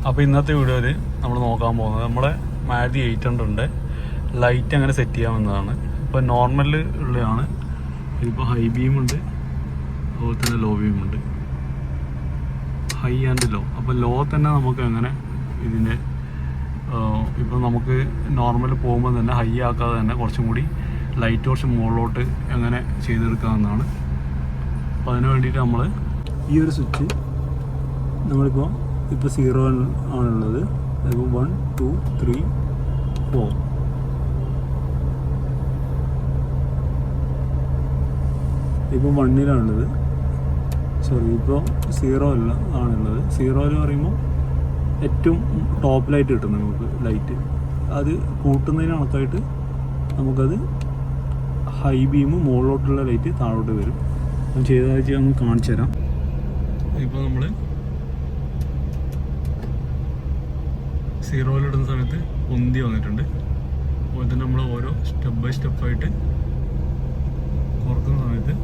അപ്പോൾ ഇന്നത്തെ വീഡിയോയിൽ നമ്മൾ നോക്കാൻ പോകുന്നത് നമ്മളെ മാരുതി 800 ലൈറ്റ് എങ്ങനെ സെറ്റ് ചെയ്യാമെന്നതാണ്. ഇപ്പോൾ നോർമൽ ഉള്ളതാണ്. ഇതിപ്പോൾ ഹൈ ബീമുണ്ട്, അതുപോലെ തന്നെ ലോ ബീമുണ്ട്. High and low. അപ്പോൾ ലോ തന്നെ നമുക്ക് എങ്ങനെ ഇതിൻ്റെ ഇപ്പോൾ നമുക്ക് നോർമൽ പോകുമ്പോൾ തന്നെ ഹൈ ആക്കാതെ തന്നെ കുറച്ചും കൂടി ലൈറ്റ് കുറച്ച് മുകളിലോട്ട് എങ്ങനെ ചെയ്തെടുക്കാമെന്നാണ്. അപ്പോൾ അതിന് വേണ്ടിയിട്ട് നമ്മൾ ഈ ഒരു സ്വിച്ച് നമ്മളിപ്പോൾ 0 ആണുള്ളത്. അതിപ്പോൾ 1 2 3 4 ഇപ്പോൾ 1-ലാണുള്ളത്. സോറി, ഇപ്പോൾ 0 അല്ല ആണുള്ളത്. 0 എന്ന് പറയുമ്പോൾ ഏറ്റവും ടോപ്പിലായിട്ട് കിട്ടും നമുക്ക് ലൈറ്റ്. അത് കൂട്ടുന്നതിന് കണക്കായിട്ട് നമുക്കത് ഹൈ ബീം മുകളിലോട്ടുള്ള ലൈറ്റ് താഴോട്ട് വരും. അത് ചെയ്താഴ്ച നമുക്ക് കാണിച്ചു തരാം. ഇപ്പോൾ നമ്മൾ 0-ലിടുന്ന സമയത്ത് പൊന്തി വന്നിട്ടുണ്ട്. അതുപോലെ തന്നെ നമ്മൾ ഓരോ സ്റ്റെപ്പ് ബൈ സ്റ്റെപ്പായിട്ട് കുറക്കുന്ന സമയത്ത്